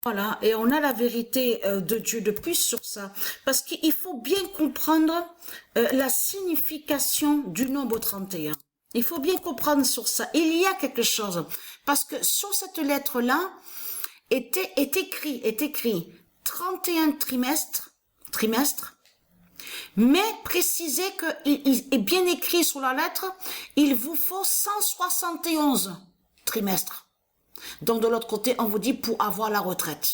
Voilà, et on a la vérité de Dieu de plus sur ça. Parce qu'il faut bien comprendre la signification du nombre 31. Il faut bien comprendre sur ça. Il y a quelque chose. Parce que sur cette lettre-là, est écrit 31 trimestres, mais précisez que il est bien écrit sur la lettre, il vous faut 171 trimestres. Donc de l'autre côté, on vous dit pour avoir la retraite.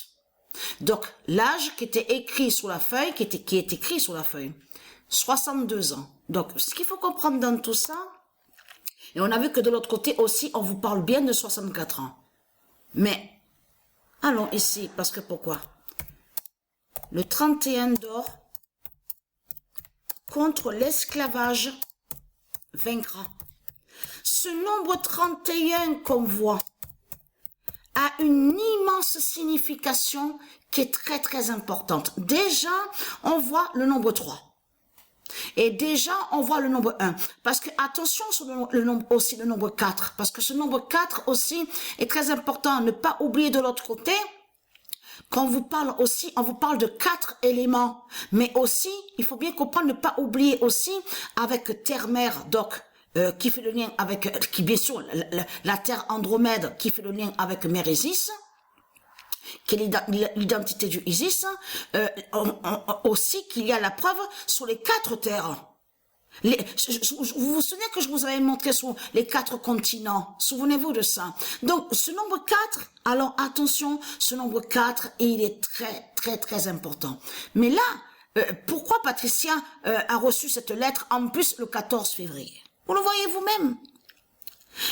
Donc l'âge qui était écrit sur la feuille, qui est écrit sur la feuille, 62 ans. Donc ce qu'il faut comprendre dans tout ça, et on a vu que de l'autre côté aussi, on vous parle bien de 64 ans. Mais allons ici, parce que pourquoi? Le 31 d'or contre l'esclavage vaincra. Ce nombre 31 qu'on voit a une immense signification qui est très très importante. Déjà, on voit le nombre 3. Et déjà, on voit le nombre 1. Parce que, attention sur le nombre, aussi le nombre 4. Parce que ce nombre 4 aussi est très important. Ne pas oublier de l'autre côté, quand on vous parle aussi, on vous parle de 4 éléments. Mais aussi, il faut bien comprendre, ne pas oublier aussi avec terre-mer, donc, qui fait le lien avec, qui bien sûr, la terre Andromède, qui fait le lien avec Mère Isis, qui est l'identité du Isis, aussi qu'il y a la preuve sur les 4 terres. Vous vous souvenez que je vous avais montré sur les 4 continents? Souvenez-vous de ça. Donc, ce nombre 4, alors attention, ce nombre 4, il est très, très, très important. Mais là, pourquoi Patricia a reçu cette lettre en plus le 14 février? Vous le voyez vous-même.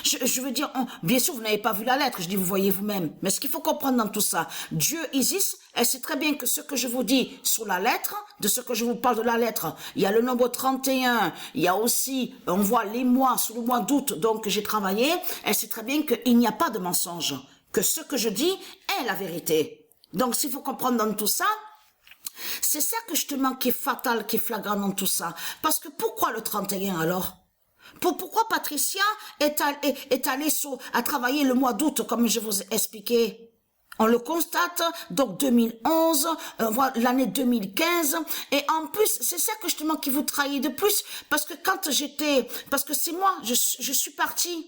Je veux dire, bien sûr, vous n'avez pas vu la lettre, je dis vous voyez vous-même. Mais ce qu'il faut comprendre dans tout ça, Dieu, Isis, elle sait très bien que ce que je vous dis sur la lettre, de ce que je vous parle de la lettre, il y a le nombre 31, il y a aussi, on voit les mois, sous le mois d'août, donc j'ai travaillé, elle sait très bien qu'il n'y a pas de mensonge, que ce que je dis est la vérité. Donc s'il faut comprendre dans tout ça, c'est ça que justement qui est fatal, qui est flagrant dans tout ça. Parce que pourquoi le 31 alors? Pourquoi Patricia est allée à travailler le mois d'août, comme je vous ai expliqué? On le constate, donc 2011, l'année 2015, et en plus, c'est ça que justement qui vous trahit de plus, parce que quand parce que c'est moi, je suis partie.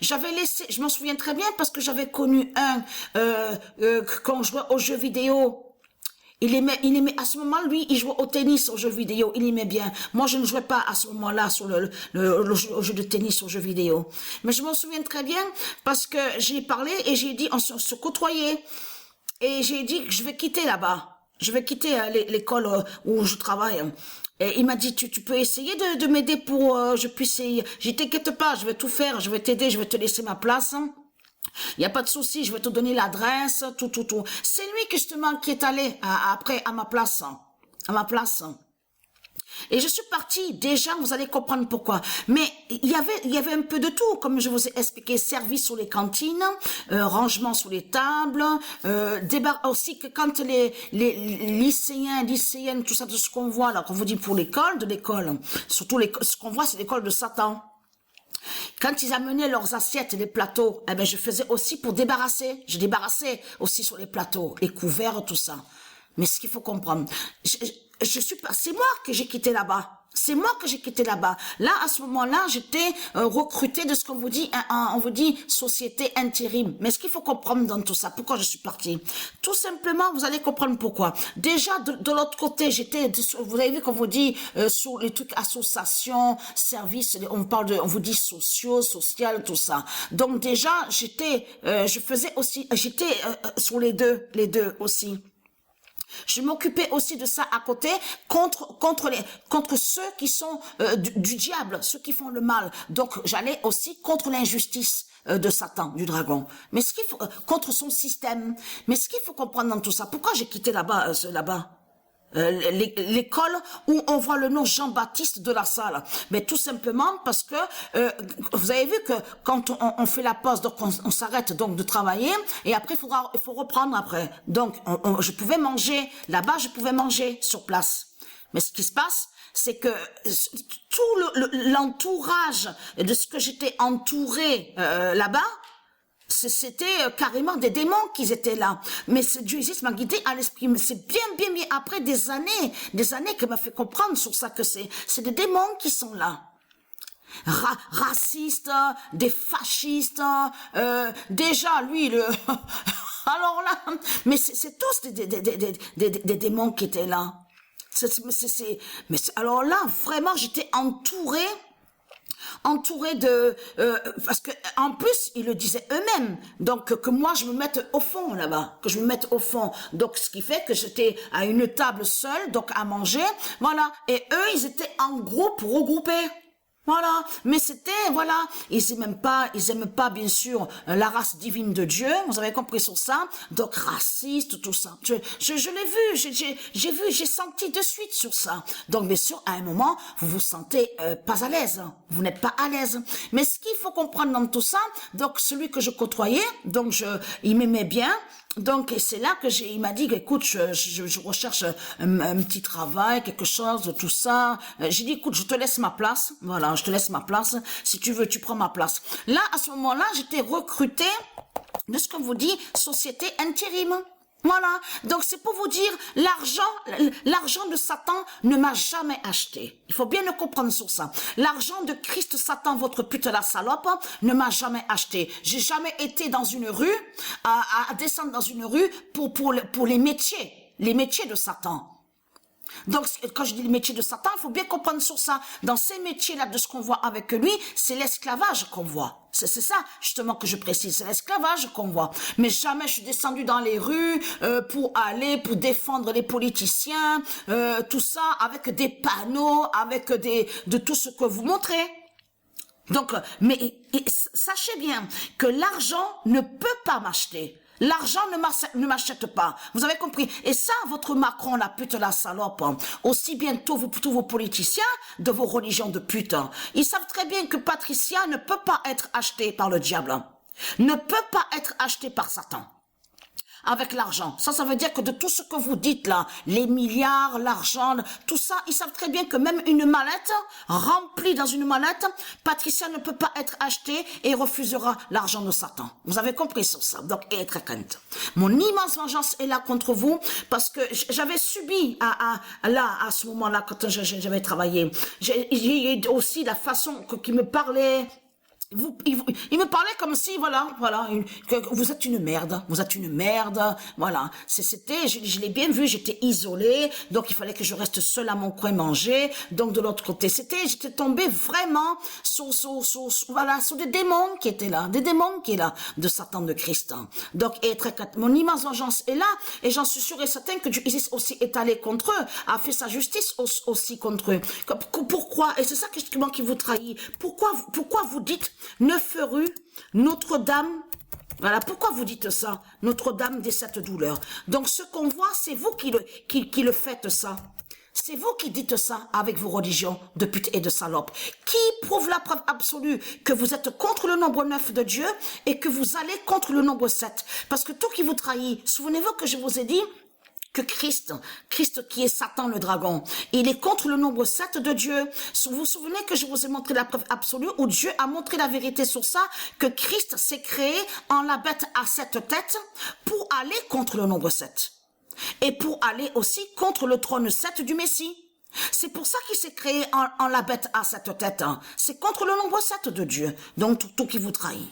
J'avais laissé, je m'en souviens très bien, parce que j'avais connu quand je jouais aux jeux vidéo. Il aimait, à ce moment, lui, il jouait au tennis, aux jeux vidéo, il aimait bien. Moi, je ne jouais pas à ce moment-là sur au jeu de tennis, aux jeux vidéo. Mais je m'en souviens très bien parce que j'ai parlé et j'ai dit, on se côtoyait. Et j'ai dit que je vais quitter là-bas. Je vais quitter l'école où je travaille. Et il m'a dit, tu peux essayer de m'aider pour, je puisse, j'ai t'inquiète pas, je vais tout faire, je vais t'aider, je vais te laisser ma place. Il n'y a pas de souci, je vais te donner l'adresse, tout. C'est lui justement qui est allé après à ma place. Et je suis partie, déjà, vous allez comprendre pourquoi. Mais il y avait un peu de tout, comme je vous ai expliqué, service sur les cantines, rangement sur les tables, débat aussi que quand les lycéennes, tout ça, tout ce qu'on voit là, qu'on vous dit pour l'école, surtout ce qu'on voit, c'est l'école de Satan. Quand ils amenaient leurs assiettes et les plateaux, eh ben je faisais aussi pour débarrasser. Je débarrassais aussi sur les plateaux, les couverts, tout ça. Mais ce qu'il faut comprendre, c'est moi que j'ai quitté là-bas. C'est moi que j'ai quitté là-bas. Là, à ce moment-là, j'étais recrutée de ce qu'on vous dit, on vous dit société intérim. Mais ce qu'il faut comprendre dans tout ça, pourquoi je suis partie? Tout simplement, vous allez comprendre pourquoi. Déjà, de l'autre côté, vous avez vu qu'on vous dit sur les trucs associations, services, on vous dit sociaux, social, tout ça. Donc déjà, j'étais sur les deux aussi. Je m'occupais aussi de ça à côté contre ceux qui sont du diable, ceux qui font le mal. Donc j'allais aussi contre l'injustice de Satan, du dragon. Mais ce qu'il faut contre son système. Mais ce qu'il faut comprendre dans tout ça, pourquoi j'ai quitté là-bas l'école où on voit le nom Jean-Baptiste de la Salle, mais tout simplement parce que vous avez vu que quand on fait la pause, donc on s'arrête donc de travailler et après il faut reprendre après. Donc je pouvais manger là-bas, je pouvais manger sur place. Mais ce qui se passe, c'est que tout l'entourage de ce que j'étais entouré là-bas, c'était carrément des démons qui étaient là. Mais Dieu Jésus m'a guidé à l'esprit. Mais c'est bien après des années qu'il m'a fait comprendre sur ça que c'est des démons qui sont là. Racistes, des fascistes, déjà lui alors là, mais c'est tous des démons qui étaient là. Alors là, vraiment, j'étais entourée de parce que en plus ils le disaient eux-mêmes, donc que moi je me mette au fond là-bas, donc ce qui fait que j'étais à une table seule, donc à manger, voilà, et eux ils étaient en groupe regroupés. Voilà, mais c'était, voilà, ils aiment pas bien sûr la race divine de Dieu, vous avez compris sur ça, donc raciste, tout ça. Je l'ai vu, j'ai senti de suite sur ça. Donc bien sûr, à un moment, vous vous sentez pas à l'aise, vous n'êtes pas à l'aise. Mais ce qu'il faut comprendre dans tout ça, donc celui que je côtoyais, donc il m'aimait bien. Donc c'est là que il m'a dit, écoute, je recherche un petit travail, quelque chose, tout ça. J'ai dit, écoute, je te laisse ma place. Voilà, je te laisse ma place. Si tu veux, tu prends ma place. Là, à ce moment-là, j'étais recrutée de ce qu'on vous dit, société intérim. Voilà, donc c'est pour vous dire, l'argent de Satan ne m'a jamais acheté. Il faut bien le comprendre sur ça. L'argent de Christ, Satan, votre pute la salope, ne m'a jamais acheté. J'ai jamais été dans une rue, à descendre dans une rue pour les métiers de Satan. Donc, quand je dis le métier de Satan, il faut bien comprendre sur ça. Dans ces métiers-là, de ce qu'on voit avec lui, c'est l'esclavage qu'on voit. C'est ça, justement, que je précise. C'est l'esclavage qu'on voit. Mais jamais je suis descendue dans les rues pour défendre les politiciens, tout ça, avec des panneaux, avec de tout ce que vous montrez. Donc, mais sachez bien que l'argent ne peut pas m'acheter. L'argent ne m'achète pas. Vous avez compris? Et ça, votre Macron, la pute, la salope, aussi bien tous vos politiciens de vos religions de pute, ils savent très bien que Patricia ne peut pas être achetée par le diable. Ne peut pas être achetée par Satan. Avec l'argent. Ça veut dire que de tout ce que vous dites là, les milliards, l'argent, tout ça, ils savent très bien que même une mallette, remplie dans une mallette, Patricia ne peut pas être achetée et refusera l'argent de Satan. Vous avez compris sur ça. Donc, et très crainte. Mon immense vengeance est là contre vous parce que j'avais subi à ce moment-là, quand j'avais travaillé, j'ai aussi la façon qu'il me parlait. Il me parlait comme si, voilà, que vous êtes une merde, voilà. C'était, je l'ai bien vu, j'étais isolée, donc il fallait que je reste seule à mon coin manger. Donc de l'autre côté, j'étais tombée vraiment sur des démons qui étaient là, de Satan de Christ. Donc, mon immense vengeance est là, et j'en suis sûre et certain que Dieu aussi est allé contre eux, a fait sa justice aussi contre eux. Pourquoi? Et c'est ça qui vous trahit. Pourquoi vous dites 9 rue Notre-Dame? Voilà, pourquoi vous dites ça? Notre-Dame des 7 douleurs. Donc ce qu'on voit, c'est vous qui le faites ça. C'est vous qui dites ça avec vos religions de pute et de salope. Qui prouve la preuve absolue que vous êtes contre le nombre 9 de Dieu et que vous allez contre le nombre 7? Parce que tout qui vous trahit, souvenez-vous que je vous ai dit que Christ qui est Satan le dragon, il est contre le nombre 7 de Dieu. Vous vous souvenez que je vous ai montré la preuve absolue où Dieu a montré la vérité sur ça, que Christ s'est créé en la bête à 7 têtes pour aller contre le nombre 7. Et pour aller aussi contre le trône 7 du Messie. C'est pour ça qu'il s'est créé en la bête à 7 têtes. C'est contre le nombre 7 de Dieu. Donc tout qui vous trahit.